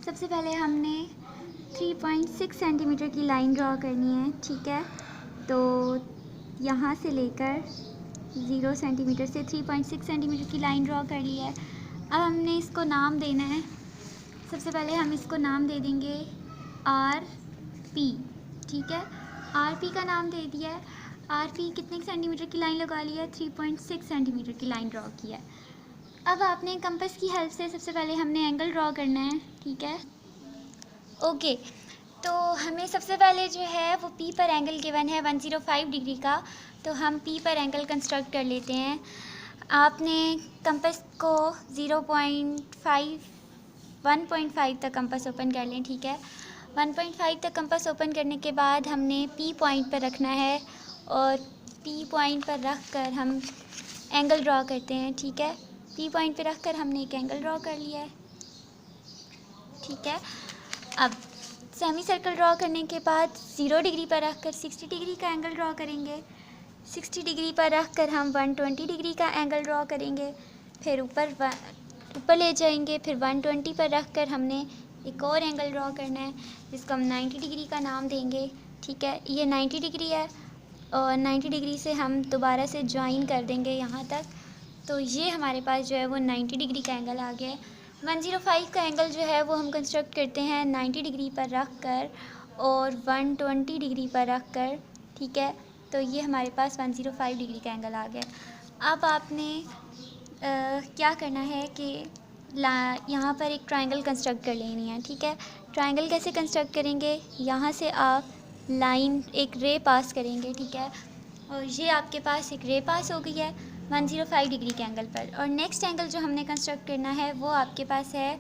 सबसे पहले हमने 3.6 सेंटीमीटर की लाइन ड्रॉ करनी है, ठीक है। तो यहाँ से लेकर 0 सेंटीमीटर से 3.6 सेंटीमीटर की लाइन ड्रॉ कर ली है। अब हमने इसको नाम देना है। सबसे पहले हम इसको नाम दे देंगे RP, ठीक है। RP का नाम दे दिया है। RP कितने सेंटीमीटर की लाइन लगा ली है? 3.6 सेंटीमीटर की लाइन ड्रॉ की है। अब आपने कंपास की हेल्प से सबसे पहले हमने एंगल ड्रॉ करना है, ठीक है। ओके, तो हमें सबसे पहले जो है वो P पर एंगल गिवन है 105 डिग्री का, तो हम P पर एंगल कंस्ट्रक्ट कर लेते हैं। आपने कंपास को 1.5 तक कंपास ओपन कर लें, ठीक है। 1.5 तक कंपास ओपन करने के बाद हमने P पॉइंट पर रखना है और P पॉइंट पर रख कर हम एंगल ड्रॉ करते हैं, ठीक है। P पॉइंट पर रख कर हमने एक एंगल ड्रॉ कर लिया है, ठीक है। अब सेमी सर्कल ड्रॉ करने के बाद 0 डिग्री पर रख कर 60 डिग्री का एंगल ड्रॉ करेंगे। 60 डिग्री पर रख कर हम 120 डिग्री का एंगल ड्रॉ करेंगे। फिर ऊपर ले जाएंगे, फिर 120 पर रख कर हमने एक और एंगल ड्रॉ करना है जिसको हम 90 डिग्री का नाम देंगे, ठीक है। ये 90 डिग्री है और 90 डिग्री से हम दोबारा से ज्वाइन कर देंगे यहाँ तक। तो ये हमारे पास जो है वो 90 डिग्री का एंगल आ गया है। 105 का एंगल जो है वो हम कंस्ट्रक्ट करते हैं 90 डिग्री पर रख कर और 120 डिग्री पर रख कर, ठीक है। तो ये हमारे पास 105 डिग्री का एंगल आ गया। अब आपने क्या करना है कि यहाँ पर एक ट्रायंगल कंस्ट्रक्ट कर लेनी है, ठीक है। ट्रायंगल कैसे कंस्ट्रक्ट करेंगे? यहाँ से आप लाइन एक रे पास करेंगे, ठीक है। और ये आपके पास एक रे पास हो गई है 105 डिग्री के एंगल पर। और नेक्स्ट एंगल जो हमने कंस्ट्रक्ट करना है वो आपके पास है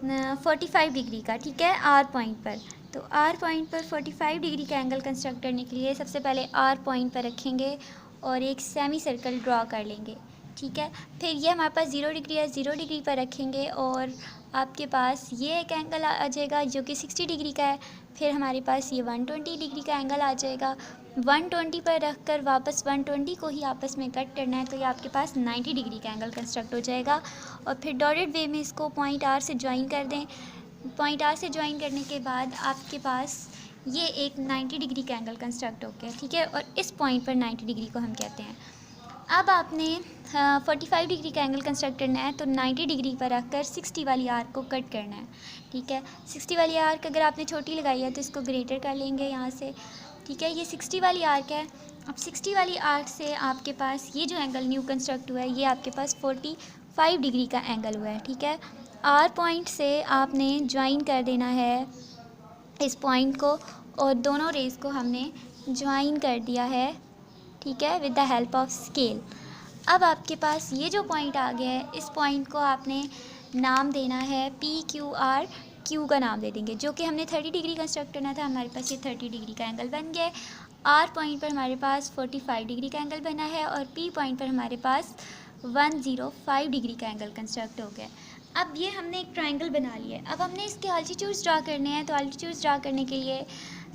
45 डिग्री का, ठीक है, R पॉइंट पर। तो R पॉइंट पर 45 डिग्री का एंगल कंस्ट्रक्ट करने के लिए सबसे पहले R पॉइंट पर रखेंगे और एक सेमी सर्कल ड्रॉ कर लेंगे, ठीक है। फिर ये हमारे पास 0 डिग्री है, 0 डिग्री पर रखेंगे और आपके पास ये एक एंगल आ जाएगा जो कि 60 डिग्री का है। फिर हमारे पास ये 120 डिग्री का एंगल आ जाएगा। 120 पर रख कर वापस 120 को ही आपस में कट करना है, तो ये आपके पास 90 डिग्री का एंगल कंस्ट्रक्ट हो जाएगा। और फिर डॉटेड वे में इसको पॉइंट R से ज्वाइन कर दें। पॉइंट R से ज्वाइन करने के बाद आपके पास ये एक 90 डिग्री का एंगल कंस्ट्रक्ट हो गया, ठीक है। और इस पॉइंट पर 90 डिग्री को हम कहते हैं। अब आपने 45 डिग्री का एंगल कंस्ट्रक्ट करना है, तो 90 डिग्री पर रखकर 60 वाली आर्क को कट करना है, ठीक है। 60 वाली आर्क अगर आपने छोटी लगाई है तो इसको ग्रेटर कर लेंगे यहाँ से, ठीक है। ये 60 वाली आर्क है। अब 60 वाली आर्क से आपके पास ये जो एंगल न्यू कंस्ट्रक्ट हुआ है ये आपके पास 45 डिग्री का एंगल हुआ है, ठीक है। R पॉइंट से आपने ज्वाइन कर देना है इस पॉइंट को और दोनों रेस को हमने ज्वाइन कर दिया है, ठीक है, with the help of scale. अब आपके पास ये जो पॉइंट आ गया है इस पॉइंट को आपने नाम देना है PQR। Q का नाम दे देंगे, जो कि हमने 30 डिग्री कंस्ट्रक्ट करना था। हमारे पास ये 30 डिग्री का एंगल बन गया है। R पॉइंट पर हमारे पास 45 डिग्री का एंगल बना है और P पॉइंट पर हमारे पास 105 डिग्री का एंगल कंस्ट्रक्ट हो गया। अब ये हमने एक ट्रायंगल बना लिया है। अब हमने इसके अल्टीट्यूड्स ड्रा करने हैं, तो अल्टीट्यूड्स ड्रा करने के लिए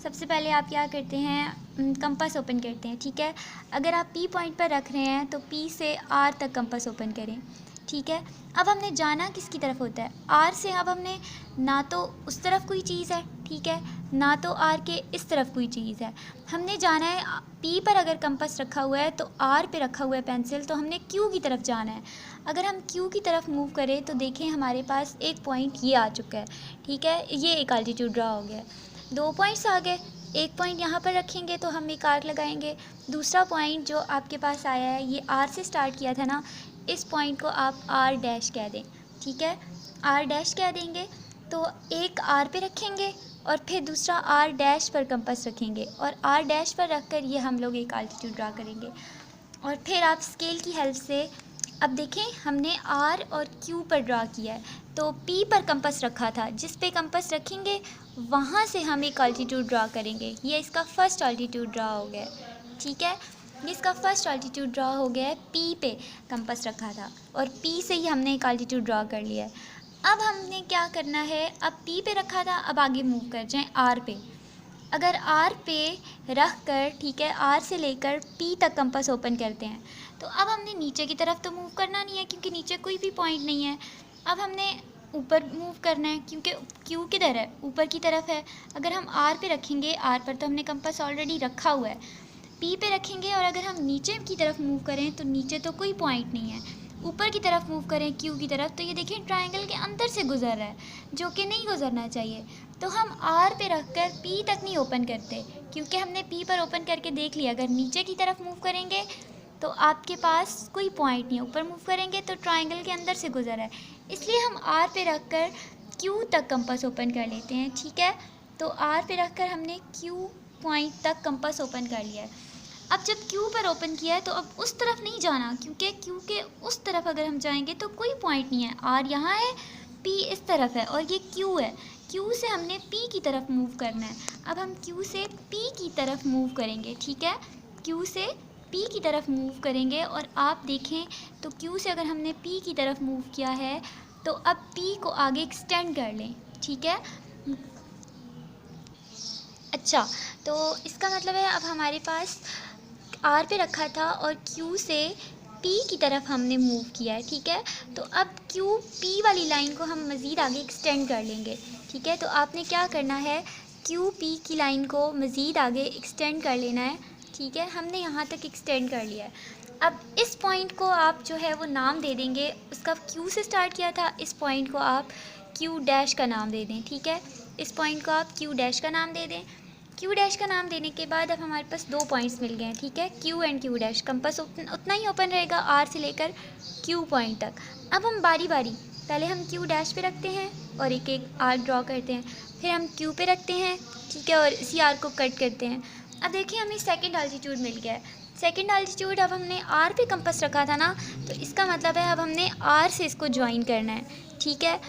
सबसे पहले आप क्या करते हैं, कंपास ओपन करते हैं, ठीक है। अगर आप P पॉइंट पर रख रहे हैं तो P से R तक कंपास ओपन करें, ठीक है। अब हमने जाना किसकी तरफ होता है? R से। अब हमने ना तो उस तरफ कोई चीज़ है, ठीक है, ना तो R के इस तरफ कोई चीज़ है। हमने जाना है P पर। अगर कंपास रखा हुआ है तो R पे रखा हुआ है पेंसिल, तो हमने Q की तरफ जाना है। अगर हम Q की तरफ मूव करें तो देखें हमारे पास एक पॉइंट ये आ चुका है, ठीक है। ये एक अल्टीट्यूड ड्रा हो गया है। 2 पॉइंट्स आ गए। एक पॉइंट यहाँ पर रखेंगे तो हम एक आर्क लगाएंगे। दूसरा पॉइंट जो आपके पास आया है ये R से स्टार्ट किया था ना, इस पॉइंट को आप R डैश कह दें, ठीक है। R डैश कह देंगे तो एक R पे रखेंगे और फिर दूसरा R डैश पर कंपास रखेंगे और R डैश पर रख कर ये हम लोग एक अल्टीट्यूड ड्रा करेंगे। और फिर आप स्केल की हेल्प से अब देखें हमने R और Q पर ड्रा किया है, तो P पर कंपास रखा था, जिस पे कंपास रखेंगे वहाँ से हम एक अल्टीट्यूड ड्रा करेंगे। ये इसका फर्स्ट अल्टीट्यूड ड्रा हो गया है, ठीक है। ये इसका फर्स्ट अल्टीट्यूड ड्रा हो गया है। P पे कंपास रखा था और P से ही हमने एक अल्टीट्यूड ड्रा कर लिया है। अब हमने क्या करना है, अब P पे रखा था, अब आगे मूव कर जाएं R पे। अगर R पे रख कर, ठीक है, R से लेकर P तक कंपास ओपन करते हैं, तो अब हमने नीचे की तरफ तो मूव करना नहीं है क्योंकि नीचे कोई भी पॉइंट नहीं है। अब हमने ऊपर मूव करना है, क्योंकि क्यू किधर है, ऊपर की तरफ है। अगर हम आर पे रखेंगे, आर पर तो हमने कंपास ऑलरेडी रखा हुआ है, पी पे रखेंगे और अगर हम नीचे की तरफ मूव करें तो नीचे तो कोई पॉइंट नहीं है। ऊपर की तरफ मूव करें क्यू की तरफ तो ये देखिए ट्रायंगल के अंदर से गुजर रहा है, जो कि नहीं गुजरना चाहिए। तो हम आर पे रखकर पी तक नहीं ओपन करते, क्योंकि हमने पी पर ओपन करके देख लिया अगर नीचे की तरफ मूव करेंगे तो आपके पास कोई पॉइंट नहीं है, ऊपर मूव करेंगे तो ट्रायंगल के अंदर से गुजर है, इसलिए हम आर पे रखकर क्यू तक कंपास ओपन कर लेते हैं। ठीक है, तो आर पे रखकर हमने क्यू पॉइंट तक कंपास ओपन कर लिया है। अब जब क्यू पर ओपन किया है तो अब उस तरफ नहीं जाना, क्योंकि क्यू के उस तरफ अगर हम जाएंगे तो कोई पॉइंट नहीं है। आर यहाँ है, पी इस तरफ है और ये क्यू है। क्यू से हमने पी की तरफ मूव करना है। अब हम क्यू से पी की तरफ मूव करेंगे। ठीक है, क्यू से पी की तरफ मूव करेंगे और आप देखें तो क्यू से अगर हमने पी की तरफ मूव किया है तो अब पी को आगे एक्सटेंड कर लें। ठीक है, अच्छा, तो इसका मतलब है अब हमारे पास आर पे रखा था और क्यू से पी की तरफ हमने मूव किया है। ठीक है, तो अब क्यू पी वाली लाइन को हम मज़ीद आगे एक्सटेंड कर लेंगे। ठीक है, तो आपने क्या करना है, क्यू पी की लाइन को मज़ीद आगे एक्सटेंड कर लेना है। ठीक है, हमने यहाँ तक एक्सटेंड कर लिया है। अब इस पॉइंट को आप जो है वो नाम दे देंगे, उसका क्यू से स्टार्ट किया था, इस पॉइंट को आप क्यू डैश का नाम दे दें। ठीक है, इस पॉइंट को आप क्यू डैश का नाम दे दें। क्यू डैश का नाम देने के बाद अब हमारे पास 2 पॉइंट्स मिल गए हैं। ठीक है, Q and Q dash, compass उतना ही ओपन रहेगा आर से लेकर क्यू पॉइंट तक। अब हम बारी बारी पहले हम क्यू डैश पे रखते हैं और एक एक आर्क ड्रॉ करते हैं, फिर हम क्यू पे रखते हैं। ठीक है, और इसी आर्क को कट करते हैं। अब देखिए हमें सेकंड अल्टीट्यूड मिल गया है। सेकंड अल्टीट्यूड अब हमने आर पे कंपास रखा था ना, तो इसका मतलब है अब हमने आर से इसको ज्वाइन करना है। ठीक है,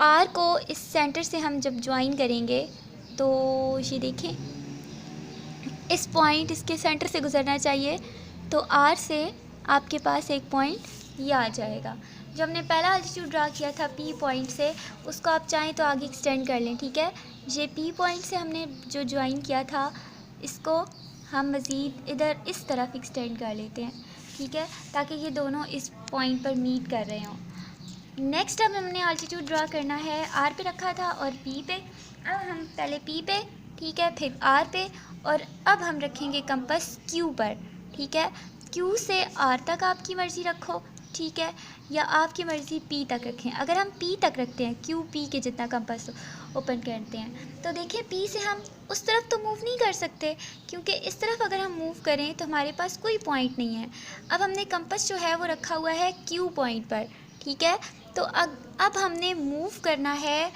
आर को इस सेंटर से हम जब ज्वाइन करेंगे तो ये देखें इस पॉइंट इसके सेंटर से गुजरना चाहिए, तो आर से आपके पास एक पॉइंट ये आ जाएगा। जो हमने पहला अल्टीट्यूड ड्रा किया था पी पॉइंट से, उसको आप चाहें तो आगे एक्सटेंड कर लें। ठीक है, ये पी पॉइंट से हमने जो ज्वाइन किया था इसको हम मज़ीद इधर इस तरफ एक्सटेंड कर लेते हैं। ठीक है, ताकि ये दोनों इस पॉइंट पर मीट कर रहे हों। नेक्स्ट अब हमने अल्टीट्यूड ड्रा करना है, आर पे रखा था और पी पे। अब हम पहले पी पे, ठीक है, फिर आर पे और अब हम रखेंगे कंपास क्यू पर। ठीक है, क्यू से आर तक आपकी मर्ज़ी रखो। ठीक है, या आपकी मर्ज़ी पी तक रखें। अगर हम पी तक रखते हैं, क्यू पी के जितना कंपास ओपन करते हैं, तो देखिए पी से हम उस तरफ तो मूव नहीं कर सकते, क्योंकि इस तरफ अगर हम मूव करें तो हमारे पास कोई पॉइंट नहीं है। अब हमने कंपास जो है वो रखा हुआ है क्यू पॉइंट पर। ठीक है, तो अब हमने मूव करना है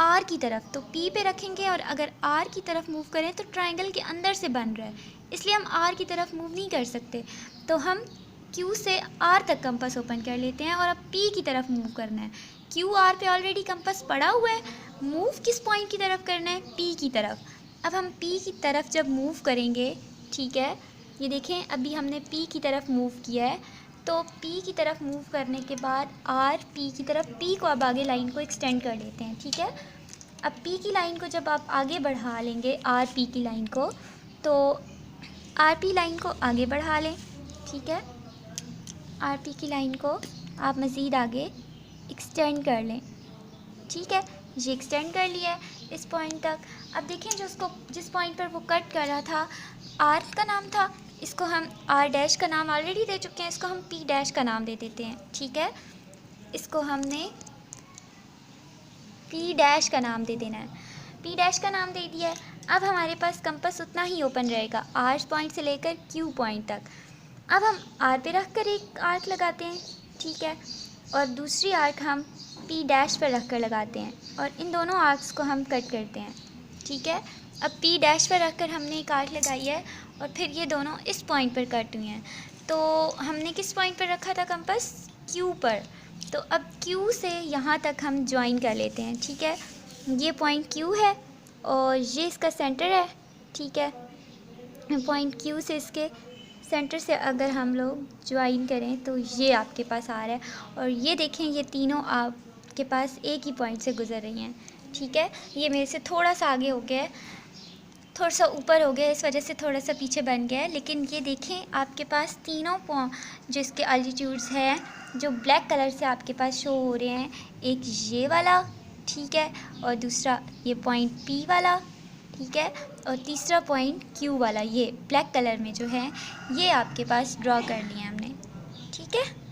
आर की तरफ, तो पी पे रखेंगे और अगर आर की तरफ मूव करें तो ट्रायंगल के अंदर से बन रहा है, इसलिए हम आर की तरफ मूव नहीं कर सकते। तो हम क्यू से आर तक कंपास ओपन कर लेते हैं और अब पी की तरफ मूव करना है। क्यू आर पे ऑलरेडी कंपास पड़ा हुआ है, मूव किस पॉइंट की तरफ करना है, पी की तरफ। अब हम पी की तरफ जब मूव करेंगे, ठीक है, ये देखें अभी हमने पी की तरफ मूव किया है, तो पी की तरफ मूव करने के बाद आर पी की तरफ, पी को अब आगे लाइन को एक्सटेंड कर लेते हैं। ठीक है, अब पी की लाइन को जब आप आगे बढ़ा लेंगे, आर पी की लाइन को, तो आर पी लाइन को आगे बढ़ा लें। ठीक है, आर पी की लाइन को आप मज़ीद आगे एक्सटेंड कर लें। ठीक है, ये एक्सटेंड कर लिया है इस पॉइंट तक। अब देखें जो उसको जिस पॉइंट पर वो कट कर रहा था आर का नाम था, इसको हम आर डैश का नाम ऑलरेडी दे चुके हैं, इसको हम पी डैश का नाम दे देते हैं। ठीक है, इसको हमने पी डैश का नाम दे देना है, पी डैश का नाम दे दिया है। अब हमारे पास कंपास उतना ही ओपन रहेगा आर पॉइंट से लेकर क्यू पॉइंट तक। अब हम आर पे रख कर एक आर्क लगाते हैं। ठीक है, और दूसरी आर्क हम पी डैश पर रख कर लगाते हैं और इन दोनों आर्क्स को हम कट करते हैं। ठीक है, अब पी डैश पर रख कर हमने एक आर्क लगाई है और फिर ये दोनों इस पॉइंट पर कट हुई हैं। तो हमने किस पॉइंट पर रखा था कंपास, क्यू पर, तो अब क्यू से यहाँ तक हम ज्वाइन कर लेते हैं। ठीक है, ये पॉइंट क्यू है और ये इसका सेंटर है। ठीक है, पॉइंट क्यू से इसके सेंटर से अगर हम लोग ज्वाइन करें तो ये आपके पास आ रहा है और ये देखें ये तीनों आपके पास एक ही पॉइंट से गुजर रही हैं। ठीक है, ये मेरे से थोड़ा सा आगे हो गया है, थोड़ा सा ऊपर हो गया है, इस वजह से थोड़ा सा पीछे बन गया है, लेकिन ये देखें आपके पास तीनों जो इसके अल्टीट्यूड्स हैं जो ब्लैक कलर से आपके पास शो हो रहे हैं, एक ये वाला, ठीक है, और दूसरा ये पॉइंट P वाला, ठीक है, और तीसरा पॉइंट Q वाला, ये ब्लैक कलर में जो है ये आपके पास ड्रॉ कर लिया हमने, ठीक है।